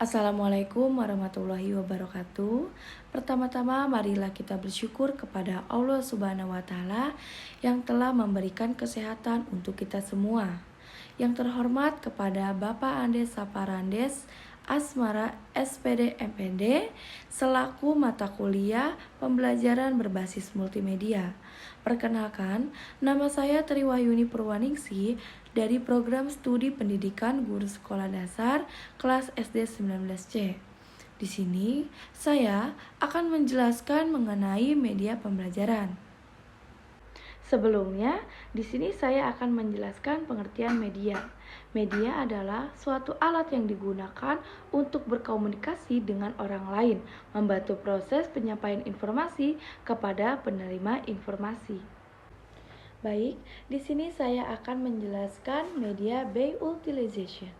Assalamualaikum warahmatullahi wabarakatuh. Pertama-tama marilah kita bersyukur kepada Allah Subhanahu wa taala yang telah memberikan kesehatan untuk kita semua. Yang terhormat kepada Bapak Andes Saparandes Asmara SPD MPD selaku mata kuliah pembelajaran berbasis multimedia. Perkenalkan, nama saya Triwahyuni Purwaningsi dari program studi pendidikan guru sekolah dasar kelas SD 19C. Di sini saya akan menjelaskan mengenai media pembelajaran. Sebelumnya, di sini saya akan menjelaskan pengertian media. Media adalah suatu alat yang digunakan untuk berkomunikasi dengan orang lain, membantu proses penyampaian informasi kepada penerima informasi. Baik, di sini saya akan menjelaskan media by utilization.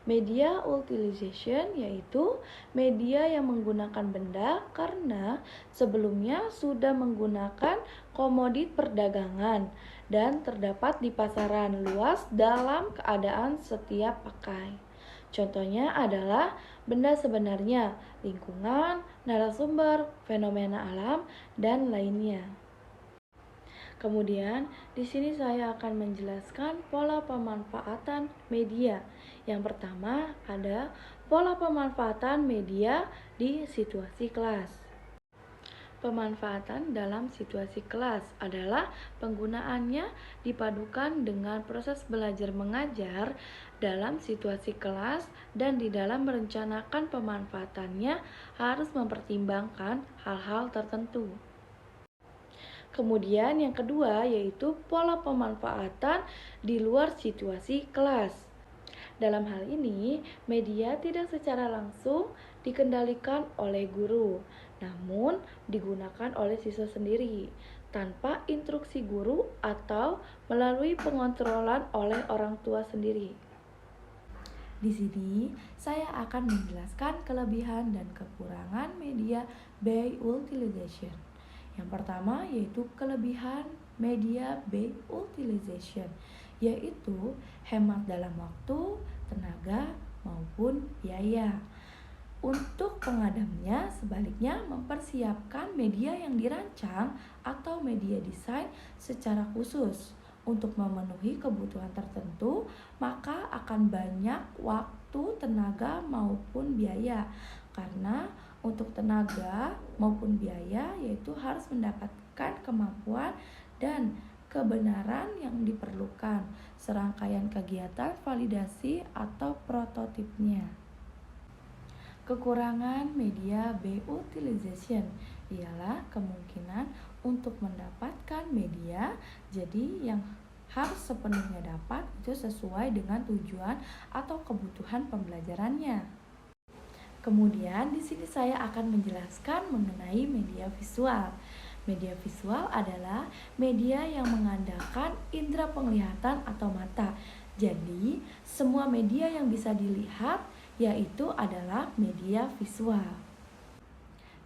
Media utilization yaitu media yang menggunakan benda karena sebelumnya sudah menggunakan komodit perdagangan dan terdapat di pasaran luas dalam keadaan setiap pakai. Contohnya adalah benda sebenarnya, lingkungan, narasumber, fenomena alam, dan lainnya. Kemudian, di sini saya akan menjelaskan pola pemanfaatan media. Yang pertama ada pola pemanfaatan media di situasi kelas. Pemanfaatan dalam situasi kelas adalah penggunaannya dipadukan dengan proses belajar mengajar dalam situasi kelas dan di dalam merencanakan pemanfaatannya harus mempertimbangkan hal-hal tertentu. Kemudian yang kedua yaitu pola pemanfaatan di luar situasi kelas. Dalam hal ini, media tidak secara langsung dikendalikan oleh guru, namun digunakan oleh siswa sendiri tanpa instruksi guru atau melalui pengontrolan oleh orang tua sendiri. Di sini saya akan menjelaskan kelebihan dan kekurangan media by utilization. Yang pertama yaitu kelebihan media by utilization, yaitu hemat dalam waktu, tenaga, maupun biaya. Untuk pengadamnya sebaliknya mempersiapkan media yang dirancang atau media desain secara khusus untuk memenuhi kebutuhan tertentu, maka akan banyak waktu, tenaga, maupun biaya. Karena untuk tenaga maupun biaya yaitu harus mendapatkan kemampuan dan kebenaran yang diperlukan, serangkaian kegiatan validasi atau prototipnya. Kekurangan media by utilization ialah kemungkinan untuk mendapatkan media jadi yang harus sepenuhnya dapat itu sesuai dengan tujuan atau kebutuhan pembelajarannya. Kemudian di sini saya akan menjelaskan mengenai media visual. Media visual adalah media yang mengandalkan indera penglihatan atau mata. Jadi, semua media yang bisa dilihat yaitu adalah media visual.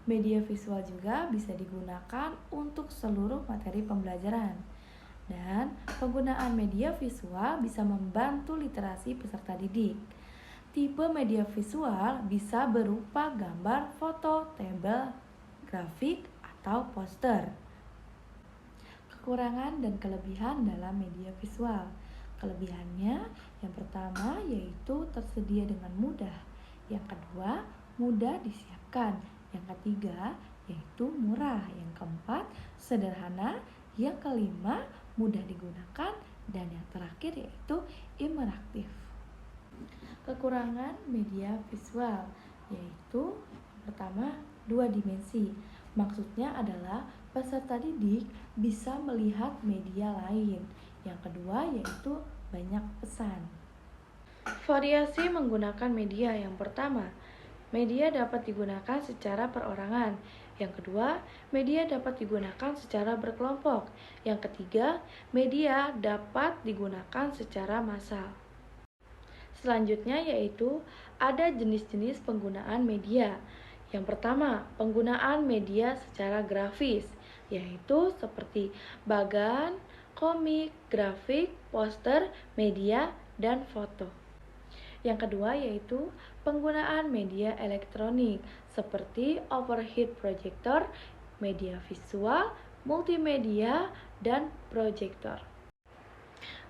Media visual juga bisa digunakan untuk seluruh materi pembelajaran. Dan penggunaan media visual bisa membantu literasi peserta didik. Tipe media visual bisa berupa gambar, foto, tabel, grafik, atau poster. Kekurangan dan kelebihan dalam media visual. Kelebihannya yang pertama yaitu tersedia dengan mudah. Yang kedua, mudah disiapkan. Yang ketiga yaitu murah. Yang keempat, sederhana. Yang kelima, mudah digunakan. Dan yang terakhir yaitu interaktif. Kekurangan media visual yaitu pertama, 2 dimensi. Maksudnya adalah peserta didik bisa melihat media lain. Yang kedua yaitu banyak pesan. Variasi menggunakan media. Yang pertama, media dapat digunakan secara perorangan. Yang kedua, media dapat digunakan secara berkelompok. Yang ketiga, media dapat digunakan secara massal. Selanjutnya yaitu ada jenis-jenis penggunaan media. Yang pertama, penggunaan media secara grafis, yaitu seperti bagan, komik, grafik, poster, media, dan foto. Yang kedua yaitu penggunaan media elektronik seperti overhead projector, media visual, multimedia, dan proyektor.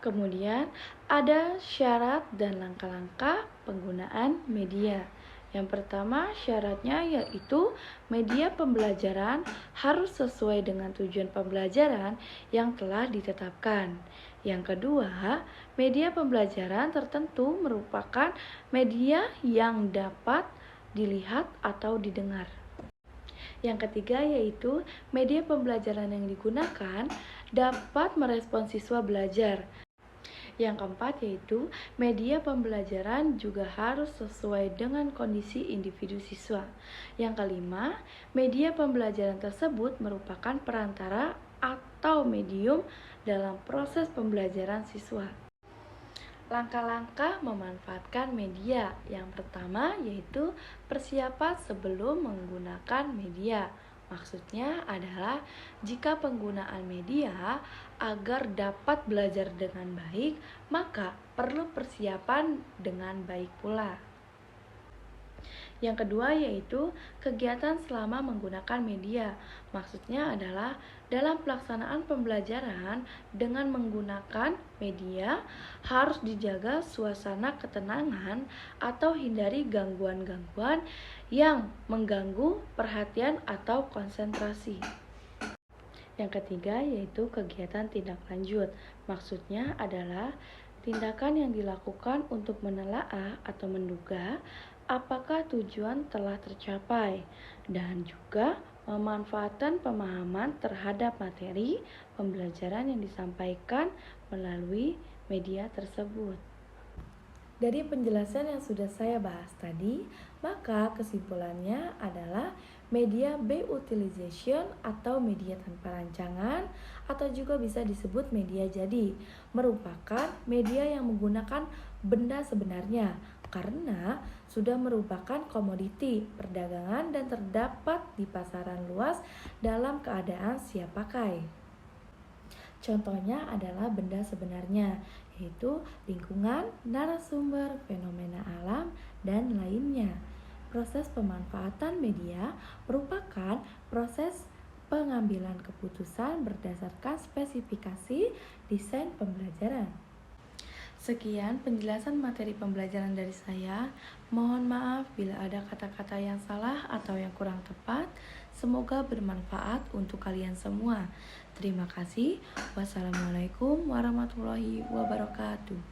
Kemudian ada syarat dan langkah-langkah penggunaan media. Yang pertama syaratnya yaitu media pembelajaran harus sesuai dengan tujuan pembelajaran yang telah ditetapkan. Yang kedua, media pembelajaran tertentu merupakan media yang dapat dilihat atau didengar. Yang ketiga yaitu media pembelajaran yang digunakan dapat merespons siswa belajar. Yang keempat yaitu media pembelajaran juga harus sesuai dengan kondisi individu siswa. Yang kelima, media pembelajaran tersebut merupakan perantara atau medium dalam proses pembelajaran siswa. Langkah-langkah memanfaatkan media. Yang pertama yaitu persiapan sebelum menggunakan media. Maksudnya adalah jika penggunaan media agar dapat belajar dengan baik, maka perlu persiapan dengan baik pula. Yang kedua yaitu kegiatan selama menggunakan media. Maksudnya adalah dalam pelaksanaan pembelajaran dengan menggunakan media harus dijaga suasana ketenangan atau hindari gangguan-gangguan yang mengganggu perhatian atau konsentrasi. Yang ketiga yaitu kegiatan tindak lanjut. Maksudnya adalah tindakan yang dilakukan untuk menelaah atau menduga apakah tujuan telah tercapai dan juga memanfaatkan pemahaman terhadap materi pembelajaran yang disampaikan melalui media tersebut. Dari penjelasan yang sudah saya bahas tadi, maka kesimpulannya adalah media by utilization atau media tanpa rancangan atau juga bisa disebut media jadi merupakan media yang menggunakan benda sebenarnya karena sudah merupakan komoditi perdagangan dan terdapat di pasaran luas dalam keadaan siap pakai. Contohnya adalah benda sebenarnya, yaitu lingkungan, narasumber, fenomena alam, dan lainnya. Proses pemanfaatan media merupakan proses pengambilan keputusan berdasarkan spesifikasi desain pembelajaran. Sekian penjelasan materi pembelajaran dari saya. Mohon maaf bila ada kata-kata yang salah atau yang kurang tepat. Semoga bermanfaat untuk kalian semua. Terima kasih. Wassalamualaikum warahmatullahi wabarakatuh.